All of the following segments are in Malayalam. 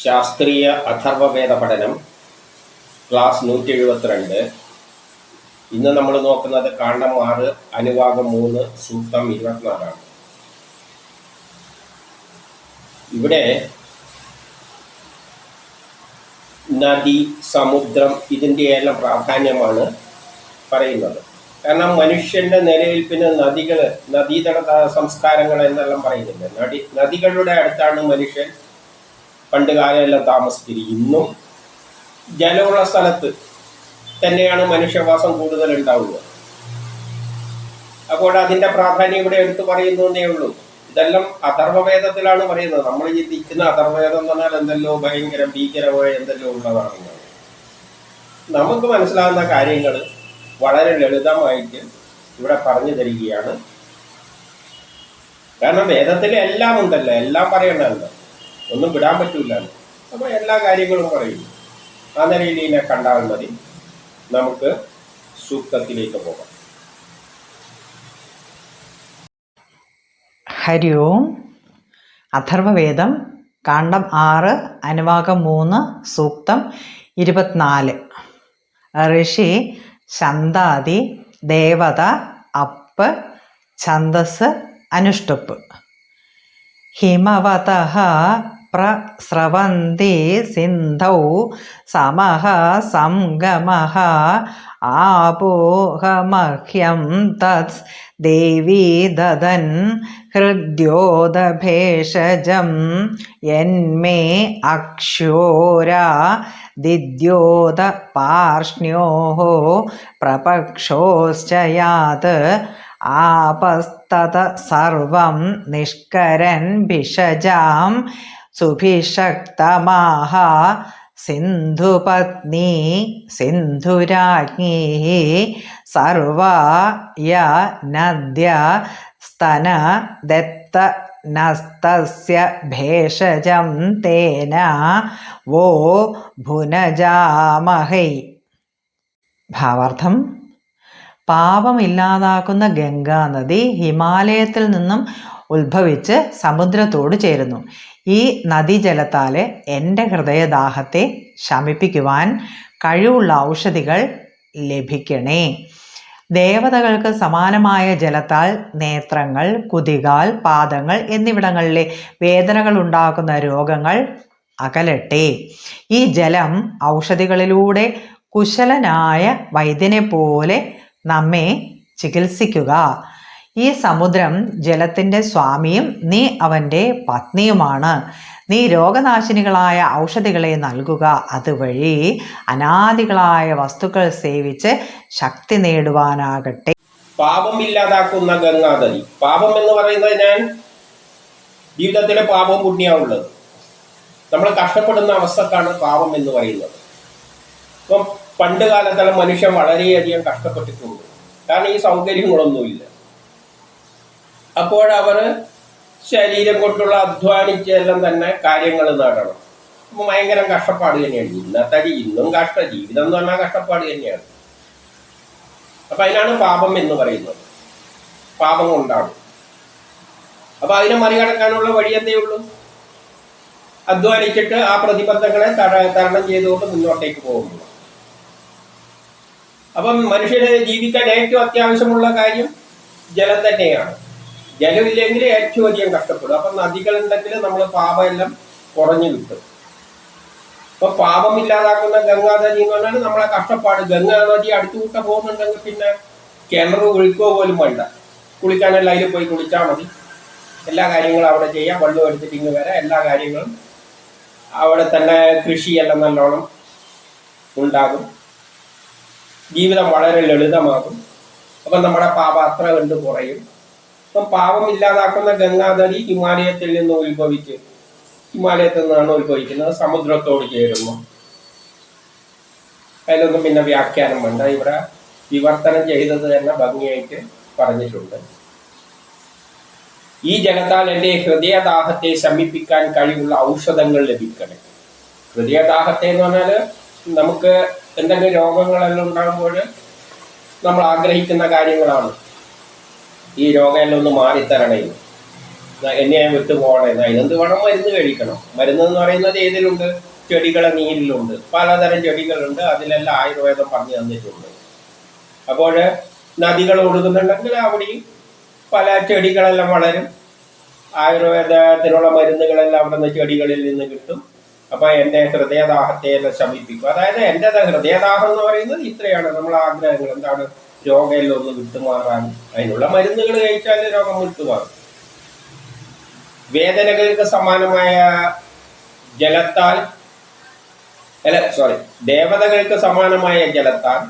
ശാസ്ത്രീയ അഥർവവേദ പഠനം ക്ലാസ് 172. ഇന്ന് നമ്മൾ നോക്കുന്നത് കാണ്ഡം 6 അനുവാകം 3 സൂക്തം 24 ആണ്. ഇവിടെ നദി, സമുദ്രം ഇതിൻ്റെയെല്ലാം പ്രാധാന്യമാണ് പറയുന്നത്. കാരണം മനുഷ്യൻ്റെ നിലനിൽപ്പിന് നദികൾ, നദീതട സംസ്കാരങ്ങൾ എന്നെല്ലാം പറയുന്നുണ്ട്. നദികളുടെ അടുത്താണ് മനുഷ്യൻ പണ്ട് കാലമെല്ലാം താമസിച്ചിരിക്കുന്നത്. ഇന്നും ജലമുള്ള സ്ഥലത്ത് തന്നെയാണ് മനുഷ്യവാസം കൂടുതൽ ഉണ്ടാവുക. അപ്പോൾ അതിൻ്റെ പ്രാധാന്യം ഇവിടെ എടുത്തു പറയുന്നതേ ഉള്ളൂ. ഇതെല്ലാം അഥർവവേദത്തിലാണ് പറയുന്നത്. നമ്മൾ ചിന്തിക്കുന്ന അഥർവവേദം എന്ന് പറഞ്ഞാൽ എന്തെല്ലോ ഭയങ്കര ഭീകരമായ എന്തെല്ലോ ഉള്ളതാണെന്നാണ്. നമുക്ക് മനസ്സിലാകുന്ന കാര്യങ്ങൾ വളരെ ലളിതമായിട്ട് ഇവിടെ പറഞ്ഞു തരികയാണ്. കാരണം വേദത്തിൽ എല്ലാം ഉണ്ടല്ലോ, എല്ലാം പറയണമല്ലോ, ഒന്നും വിടാൻ പറ്റൂലല്ലോ. അപ്പോൾ എല്ലാ കാര്യങ്ങളും പറയുന്നു. ആ നിലയിൽ ഇതിനെ കണ്ടാൽ മതി. നമുക്ക് സൂക്തത്തിലേക്ക് പോകാം. ഹരി ഓം. അഥർവവേദം കാണ്ഡം 6 അനുവാകം 3 സൂക്തം 24. ഋഷി, ശന്താദി, ദേവത, അപ്പ്, ഛന്ദസ്, അനുഷ്ടുപ്പ്. ഹിമവതഃ പ്രസ്രവന്തി സിന്ധൗ സമഃ സംഗമഃ ആപോഹമഹ്യം തത് ദേവീ ദദൻ ഹൃദ്യോതഭേഷജം യന്മേ അക്ഷോരാ ദിദ്യോത പാർഷ്ണ്യോഃ പ്രപക്ഷോശ്ചയാത് ആപസ്തത സർവം നിഷ്കരൻ ഭിഷജാം സുഭിഷക്തമാഹ സിന്ധുപത്നി സിന്ധുരാജ്ഞി സർവായ നദ്യ സ്തന ദത്ത നസ്തസ്യ ഭേഷജം തേന വോ ഭുനജാമഹൈ. ഭാവാർത്ഥം: പാപമില്ലാതാക്കുന്ന ഗംഗാനദി ഹിമാലയത്തിൽ നിന്നും ഉത്ഭവിച്ച് സമുദ്രത്തോട് ചേരുന്നു. ഈ നദീജലത്താൽ എൻ്റെ ഹൃദയദാഹത്തെ ശമിപ്പിക്കുവാൻ കഴിവുള്ള ഔഷധികൾ ലഭിക്കണേ. ദേവതകൾക്ക് സമാനമായ ജലത്താൽ നേത്രങ്ങൾ, കുതികാൽ, പാദങ്ങൾ എന്നിവിടങ്ങളിലെ വേദനകൾ ഉണ്ടാക്കുന്ന രോഗങ്ങൾ അകലട്ടെ. ഈ ജലം ഔഷധികളിലൂടെ കുശലനായ വൈദ്യനെ പോലെ നമ്മെ ചികിത്സിക്കുക. ഈ സമുദ്രം ജലത്തിൻ്റെ സ്വാമിയും നീ അവൻ്റെ പത്നിയുമാണ്. നീ രോഗനാശിനികളായ ഔഷധികളെ നൽകുക. അതുവഴി അനാദികളായ വസ്തുക്കൾ സേവിച്ച് ശക്തി നേടുവാനാകട്ടെ. പാപം ഇല്ലാതാക്കുന്ന ഗംഗാനദി. പാപം എന്ന് പറയുന്നത് ഞാൻ ജീവിതത്തിലെ പാപവും പുണ്യമുള്ളത്. നമ്മൾ കഷ്ടപ്പെടുന്ന അവസ്ഥക്കാണ് പാപം എന്ന് പറയുന്നത്. ഇപ്പം പണ്ട് കാലത്തുള്ള മനുഷ്യൻ വളരെയധികം കഷ്ടപ്പെട്ടിട്ടുണ്ട്. കാരണം ഈ സൗകര്യങ്ങളൊന്നുമില്ല. അപ്പോൾ അവർ ശരീരം കൊണ്ടുള്ള അധ്വാനിച്ചെല്ലാം തന്നെ കാര്യങ്ങൾ നേടണം. അപ്പം ഭയങ്കര കഷ്ടപ്പാട് തന്നെയാണ്. ഇന്നും ജീവിതം എന്ന് പറഞ്ഞാൽ കഷ്ടപ്പാട് തന്നെയാണ്. അപ്പം അതിനാണ് പാപം എന്ന് പറയുന്നത്. പാപം കൊണ്ടാണ്. അപ്പം അതിനെ മറികടക്കാനുള്ള വഴി എന്തേ ഉള്ളൂ? അധ്വാനിച്ചിട്ട് ആ പ്രതിബന്ധങ്ങളെ തരണം ചെയ്തുകൊണ്ട് മുന്നോട്ടേക്ക് പോകുന്നു. അപ്പം മനുഷ്യന് ജീവിക്കാൻ ഏറ്റവും അത്യാവശ്യമുള്ള കാര്യം ജലം തന്നെയാണ്. ജലമില്ലെങ്കിൽ ഏറ്റവും അധികം കഷ്ടപ്പെടും. അപ്പം നദികളുണ്ടെങ്കിൽ നമ്മൾ പാപമെല്ലാം കുറഞ്ഞു കിട്ടും. അപ്പം പാപം ഇല്ലാതാക്കുന്ന ഗംഗാനദി എന്ന് പറഞ്ഞാൽ നമ്മളെ കഷ്ടപ്പാട്. ഗംഗാനദി അടുത്തുകൂട്ട പോകുന്നുണ്ടെങ്കിൽ പിന്നെ കിണർ കുഴിക്കോ പോലും വേണ്ട. കുളിക്കാനെല്ലാം അതിൽ പോയി കുളിച്ചാൽ മതി. എല്ലാ കാര്യങ്ങളും അവിടെ ചെയ്യാം. വെള്ളം എടുത്തിട്ട് ഇങ്ങ് വരാം. എല്ലാ കാര്യങ്ങളും അവിടെ തന്നെ. കൃഷിയെല്ലാം നല്ലോണം ഉണ്ടാകും. ജീവിതം വളരെ ലളിതമാകും. അപ്പം നമ്മുടെ പാപം അത്ര കണ്ട് കുറയും. അപ്പം പാപം ഇല്ലാതാക്കുന്ന ഗംഗാനദി ഹിമാലയത്തിൽ നിന്ന് ഉത്ഭവിച്ച്, ഹിമാലയത്തിൽ നിന്നാണ് ഉത്ഭവിക്കുന്നത്, സമുദ്രത്തോട് ചേരുന്നു. അതിലൊന്നും പിന്നെ വ്യാഖ്യാനം വേണ്ട. ഇവിടെ വിവർത്തനം ചെയ്തത് തന്നെ ഭംഗിയായിട്ട് പറഞ്ഞിട്ടുണ്ട്. ഈ ജലത്താൽ എൻ്റെ ഹൃദയദാഹത്തെ ശമിപ്പിക്കാൻ കഴിവുള്ള ഔഷധങ്ങൾ ലഭിക്കണം. ഹൃദയദാഹത്തെ എന്ന് പറഞ്ഞാൽ നമുക്ക് എന്തെങ്കിലും രോഗങ്ങളെല്ലാം ഉണ്ടാകുമ്പോൾ നമ്മൾ ആഗ്രഹിക്കുന്ന കാര്യങ്ങളാണ്. ഈ രോഗമെല്ലാം ഒന്ന് മാറിത്തരണേ. എന്നെ വിട്ടു പോകണമെന്ന്. അതിനെന്ത് വേണം? മരുന്ന് കഴിക്കണം. മരുന്ന് എന്ന് പറയുന്നത് ഏതിലുണ്ട്? ചെടികളെ നീരിലുണ്ട്. പലതരം ചെടികളുണ്ട്, അതിലെല്ലാം ആയുർവേദം പറഞ്ഞു തന്നിട്ടുണ്ട്. അപ്പോൾ നദികൾ ഒഴുകുന്നുണ്ടെങ്കിൽ അവിടെയും പല ചെടികളെല്ലാം വളരും. ആയുർവേദത്തിനുള്ള മരുന്നുകളെല്ലാം അവിടെ നിന്ന് ചെടികളിൽ നിന്ന് കിട്ടും. അപ്പോൾ എൻ്റെ ഹൃദയദാഹത്തെ എല്ലാം ശമിപ്പിക്കും. അതായത് എൻ്റെ ഹൃദയദാഹം എന്ന് പറയുന്നത് ഇത്രയാണ്. നമ്മളെ ആഗ്രഹങ്ങൾ എന്താണ്? രോഗമെല്ലാം ഒന്ന് വിട്ടുമാറാൻ അതിനുള്ള മരുന്നുകൾ കഴിച്ചാൽ രോഗം വിട്ടുമാറും. വേദനകൾക്ക് സമാനമായ ജലത്താൽ ദേവതകൾക്ക് സമാനമായ ജലത്താൽ.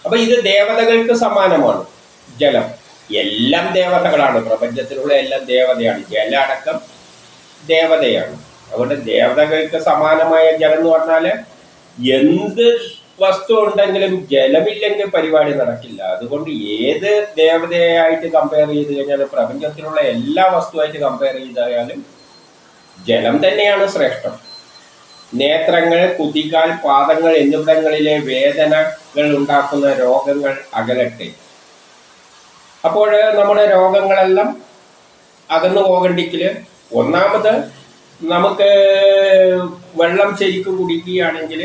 അപ്പൊ ഇത് ദേവതകൾക്ക് സമാനമാണ് ജലം. എല്ലാം ദേവതകളാണ്, പ്രപഞ്ചത്തിലുള്ള എല്ലാം ദേവതയാണ്. ജല അടക്കം ദേവതയാണ്. അതുകൊണ്ട് ദേവതകൾക്ക് സമാനമായ ജലം എന്ന് പറഞ്ഞാല് എന്ത് വസ്തു ഉണ്ടെങ്കിലും ജലമില്ലെങ്കിൽ പരിപാടി നടക്കില്ല. അതുകൊണ്ട് ഏത് ദേവതയായിട്ട് കമ്പയർ ചെയ്ത് കഴിഞ്ഞാൽ, പ്രപഞ്ചത്തിലുള്ള എല്ലാ വസ്തുവായിട്ട് കമ്പയർ ചെയ്താലും ജലം തന്നെയാണ് ശ്രേഷ്ഠം. നേത്രങ്ങൾ, കുതികാൽ, പാദങ്ങൾ എന്നിവിടങ്ങളിലെ വേദനകൾ ഉണ്ടാക്കുന്ന രോഗങ്ങൾ അകലട്ടെ. അപ്പോൾ നമ്മുടെ രോഗങ്ങളെല്ലാം അകന്നു പോകണ്ടെങ്കില് ഒന്നാമത് നമുക്ക് വെള്ളം ശരിക്കും കുടിക്കുകയാണെങ്കിൽ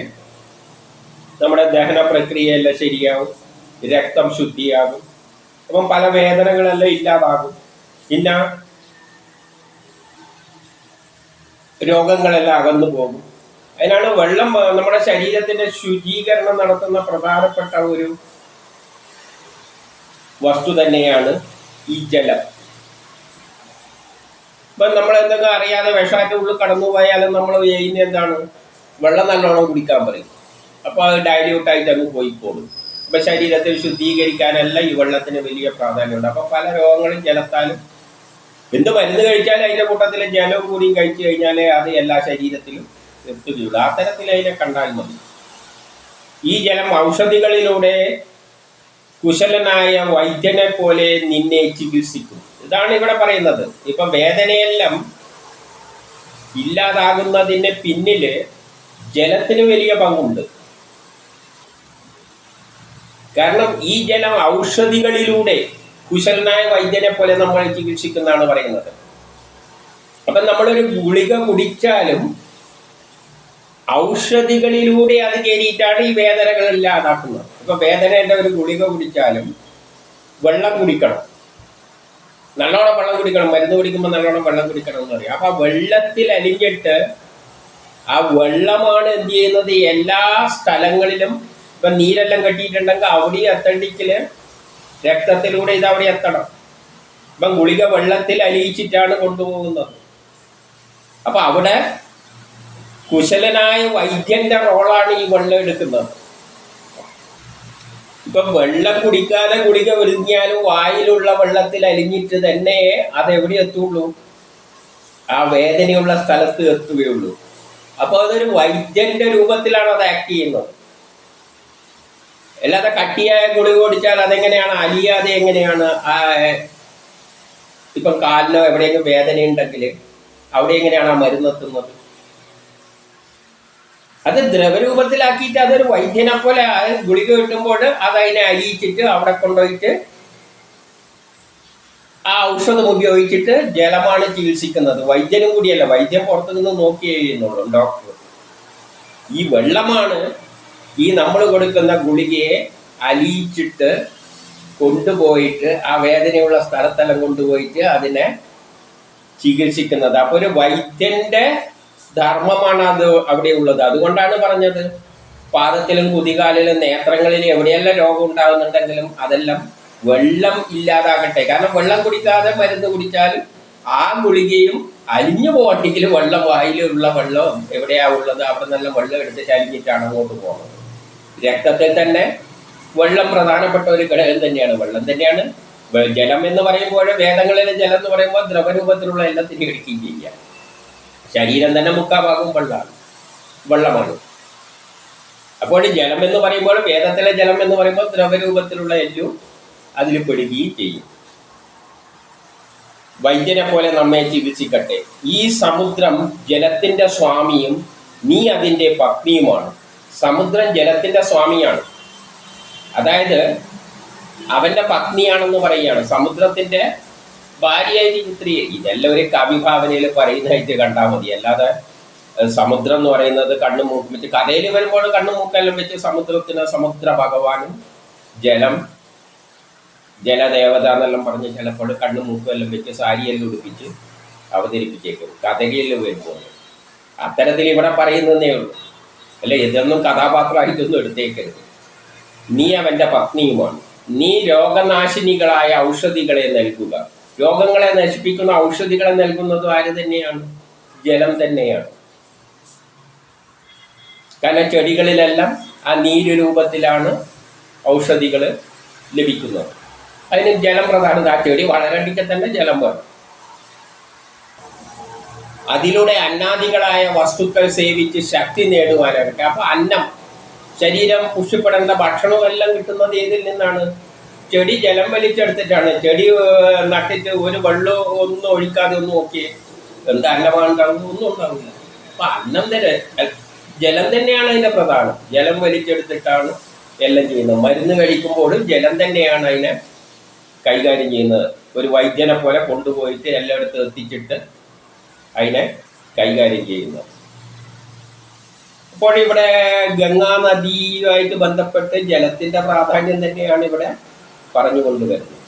നമ്മുടെ ദഹന പ്രക്രിയയെല്ലാം ശരിയാവും, രക്തം ശുദ്ധിയാകും. അപ്പം പല വേദനകളെല്ലാം ഇല്ലാതാകും. പിന്നെ രോഗങ്ങളെല്ലാം അകന്നു പോകും. അതിനാണ് വെള്ളം നമ്മുടെ ശരീരത്തിന്റെ ശുചീകരണം നടത്തുന്ന പ്രധാനപ്പെട്ട ഒരു വസ്തു തന്നെയാണ് ഈ ജലം. ഇപ്പം നമ്മൾ എന്തൊക്കെ അറിയാതെ വിഷാന്റെ ഉള്ളിൽ കടന്നു പോയാലും നമ്മൾ ചെയ്യുന്ന എന്താണ്? വെള്ളം നല്ലോണം കുടിക്കാൻ പറയും. അപ്പോൾ അത് ഡൈല്യൂട്ടായിട്ട് അങ്ങ് പോയിക്കോളും. അപ്പം ശരീരത്തിൽ ശുദ്ധീകരിക്കാനെല്ലാം ഈ വെള്ളത്തിന് വലിയ പ്രാധാന്യമുണ്ട്. അപ്പം പല രോഗങ്ങളും ജലത്താലും. എന്ത് മരുന്ന് കഴിച്ചാലും അതിൻ്റെ കൂട്ടത്തിൽ ജലവും കൂടിയും കഴിച്ചു കഴിഞ്ഞാൽ അത് എല്ലാ ശരീരത്തിലും എത്തുകയുള്ളൂ. ആ തരത്തിൽ അതിനെ കണ്ടാൽ മതി. ഈ ജലം ഔഷധികളിലൂടെ കുശലനായ വൈദ്യനെ പോലെ നിന്നെ ചികിത്സിക്കും. ഇതാണ് ഇവിടെ പറയുന്നത്. ഇപ്പൊ വേദനയെല്ലാം ഇല്ലാതാകുന്നതിന് പിന്നില് ജലത്തിന് വലിയ പങ്കുണ്ട്. കാരണം ഈ ജലം ഔഷധികളിലൂടെ കുശലനായ വൈദ്യനെ പോലെ നമ്മളെ ചികിത്സിക്കുന്നതാണ് പറയുന്നത്. അപ്പൊ നമ്മളൊരു ഗുളിക കുടിച്ചാലും ഔഷധികളിലൂടെ അത് കയറിയിട്ടാണ് ഈ വേദനകൾ ഇല്ലാതാക്കുന്നത്. ഇപ്പൊ വേദനയുടെ ഒരു ഗുളിക കുടിച്ചാലും വെള്ളം കുടിക്കണം, നല്ലോണം വെള്ളം കുടിക്കണം. മരുന്ന് കുടിക്കുമ്പോൾ നല്ലോണം വെള്ളം കുടിക്കണം എന്ന് പറയും. അപ്പൊ വെള്ളത്തിൽ അലിഞ്ഞിട്ട് ആ വെള്ളമാണ് എന്ത് ചെയ്യുന്നത്? എല്ലാ സ്ഥലങ്ങളിലും ഇപ്പൊ നീരെല്ലാം കെട്ടിയിട്ടുണ്ടെങ്കിൽ അവിടെ എത്തണ്ടിക്കല് രക്തത്തിലൂടെ ഇത് അവിടെ എത്തണം. ഇപ്പം ഗുളിക വെള്ളത്തിൽ അലിയിച്ചിട്ടാണ് കൊണ്ടുപോകുന്നത്. അപ്പൊ അവിടെ കുശലനായ വൈദ്യന്റെ റോളാണ് ഈ വെള്ളം എടുക്കുന്നത്. ഇപ്പൊ വെള്ളം കുടിക്കാതെ ഗുളിക വിഴുങ്ങിയാലും വായിലുള്ള വെള്ളത്തിൽ അലിഞ്ഞിട്ട് തന്നെ അതെവിടെ എത്തുള്ളൂ? ആ വേദനയുള്ള സ്ഥലത്ത് എത്തുകയുള്ളൂ. അപ്പൊ അതൊരു വൈദ്യന്റെ രൂപത്തിലാണ് അത് ആക്ട് ചെയ്യുന്നത്. അല്ലാതെ കട്ടിയായ ഗുളിക കുടിച്ചാൽ അതെങ്ങനെയാണ് അലിയാതെ? എങ്ങനെയാണ് ഇപ്പം കാലിനോ എവിടെയെങ്കിലും വേദന ഉണ്ടെങ്കിൽ അവിടെ എങ്ങനെയാണ് ആ മരുന്നെത്തുന്നത്? അത് ദ്രവരൂപത്തിലാക്കിയിട്ട് അതൊരു വൈദ്യനെ പോലെ ഗുളിക കിട്ടുമ്പോൾ അതതിനെ അലിയിച്ചിട്ട് അവിടെ കൊണ്ടുപോയിട്ട് ആ ഔഷധം ഉപയോഗിച്ചിട്ട് ജലമാണ് ചികിത്സിക്കുന്നത്. വൈദ്യനും കൂടിയല്ല, വൈദ്യം പുറത്തു നിന്ന് നോക്കി ചെയ്യുന്നുള്ളൂ ഡോക്ടർ. ഈ വെള്ളമാണ് ഈ നമ്മൾ കൊടുക്കുന്ന ഗുളികയെ അലിയിച്ചിട്ട് കൊണ്ടുപോയിട്ട് ആ വേദനയുള്ള സ്ഥലത്തെല്ലാം കൊണ്ടുപോയിട്ട് അതിനെ ചികിത്സിക്കുന്നത്. അപ്പോൾ ഒരു വൈദ്യന്റെ ധർമ്മമാണ് അത് അവിടെ ഉള്ളത്. അതുകൊണ്ടാണ് പറഞ്ഞത് പാദത്തിലും കുതികാലിലും നേത്രങ്ങളിലും എവിടെയെല്ലാം രോഗം ഉണ്ടാകുന്നുണ്ടെങ്കിലും അതെല്ലാം വെള്ളം ഇല്ലാതാകട്ടെ. കാരണം വെള്ളം കുടിക്കാതെ മരുന്ന് കുടിച്ചാലും ആ ഗുളികയും അലിഞ്ഞു പോകണ്ടെങ്കിൽ വെള്ളം, വായിലുള്ള വെള്ളം എവിടെയാ ഉള്ളത് അവിടെ നല്ല വെള്ളം എടുത്തിട്ട് അലിഞ്ഞിട്ടാണ് അങ്ങോട്ട് പോകുന്നത്. രക്തത്തിൽ തന്നെ വെള്ളം പ്രധാനപ്പെട്ട ഒരു ഘടകം തന്നെയാണ്. വെള്ളം തന്നെയാണ് ജലം എന്ന് പറയുമ്പോൾ, വേദങ്ങളിലെ ജലം എന്ന് പറയുമ്പോൾ ദ്രവരൂപത്തിലുള്ള എല്ലാത്തിനും എടുക്കുകയും ചെയ്യാം. ശരീരം തന്നെ മുക്കാഭാഗവും വെള്ളമാണ്. അപ്പോൾ ജലം എന്ന് പറയുമ്പോൾ, വേദത്തിലെ ജലം എന്ന് പറയുമ്പോൾ ദ്രവരൂപത്തിലുള്ള എല്ലും അതിൽ പെടുകയും ചെയ്യും. വൈദ്യനെ പോലെ നമ്മെ ചികിത്സിക്കട്ടെ. ഈ സമുദ്രം ജലത്തിന്റെ സ്വാമിയും നീ അതിൻ്റെ പത്നിയുമാണ്. സമുദ്രം ജലത്തിന്റെ സ്വാമിയാണ്, അതായത് അവന്റെ പത്നിയാണെന്ന് പറയുകയാണ്. സമുദ്രത്തിന്റെ ഭാര്യയായിട്ട് ചിത്രീകരിക്കും. ഇതെല്ലാം ഒരു കവിഭാവനയിൽ പറയുന്നതായിട്ട് കണ്ടാൽ മതി. അല്ലാതെ സമുദ്രം എന്ന് പറയുന്നത് കണ്ണും മൂക്കും വെച്ച് കഥയിൽ വരുമ്പോൾ കണ്ണും മൂക്കെല്ലാം വെച്ച് സമുദ്രത്തിന് സമുദ്ര ഭഗവാനും ജലം ജലദേവത എന്നെല്ലാം പറഞ്ഞ് ചിലപ്പോൾ കണ്ണും മൂക്കും എല്ലാം വെച്ച് സാരിയെല്ലാം ഉടുപ്പിച്ച് അവതരിപ്പിച്ചേക്കും കഥകളിൽ വരുമ്പോൾ. അത്തരത്തിൽ ഇവിടെ പറയുന്നതേ ഉള്ളൂ. അല്ലെ, ഇതൊന്നും കഥാപാത്രമായിട്ടൊന്നും എടുത്തേക്കരുത്. നീ അവൻ്റെ പത്നിയുമാണ്. നീ രോഗനാശിനികളായ ഔഷധികളെ നൽകുക. രോഗങ്ങളെ നശിപ്പിക്കുന്ന ഔഷധികളെ നൽകുന്നത് ആര് തന്നെയാണ്? ജലം തന്നെയാണ്. കാരണം ചെടികളിലെല്ലാം ആ നീര് രൂപത്തിലാണ് ഔഷധികൾ ലഭിക്കുന്നത്. അതിന് ജലം പ്രധാനം. ആ ചെടി വളരണ്ടിക്ക് തന്നെ ജലം വേണം. അതിലൂടെ അന്നാദികളായ വസ്തുക്കൾ സേവിച്ച് ശക്തി നേടുവാനാകട്ടെ. അപ്പൊ അന്നം, ശരീരം പുഷ്ടിപ്പെടേണ്ട ഭക്ഷണവും എല്ലാം കിട്ടുന്നത് ഏതിൽ നിന്നാണ്? ചെടി ജലം വലിച്ചെടുത്തിട്ടാണ്. ചെടി നട്ടിട്ട് ഒരു വെള്ളം ഒന്നും ഒഴിക്കാതെ ഒന്ന് നോക്കിയേ, എന്താ അന്നമാണ് ഉണ്ടാവുന്നത്? ഒന്നും ഉണ്ടാവില്ല. അപ്പൊ അന്നം തന്നെ, ജലം തന്നെയാണ് അതിന്റെ പ്രധാനം. ജലം വലിച്ചെടുത്തിട്ടാണ് എല്ലാം ചെയ്യുന്നത്. മരുന്ന് കഴിക്കുമ്പോഴും ജലം തന്നെയാണ് അതിനെ കൈകാര്യം ചെയ്യുന്നത്. ഒരു വൈദ്യനെ പോലെ കൊണ്ടുപോയിട്ട് എല്ലായിടത്തും എത്തിച്ചിട്ട് അതിനെ കൈകാര്യം ചെയ്യുന്നത്. അപ്പോൾ ഇവിടെ ഗംഗാ നദിയുമായിട്ട് ബന്ധപ്പെട്ട് ജലത്തിന്റെ പ്രാധാന്യം തന്നെയാണ് ഇവിടെ പറഞ്ഞുകൊണ്ടുവരുന്നത്.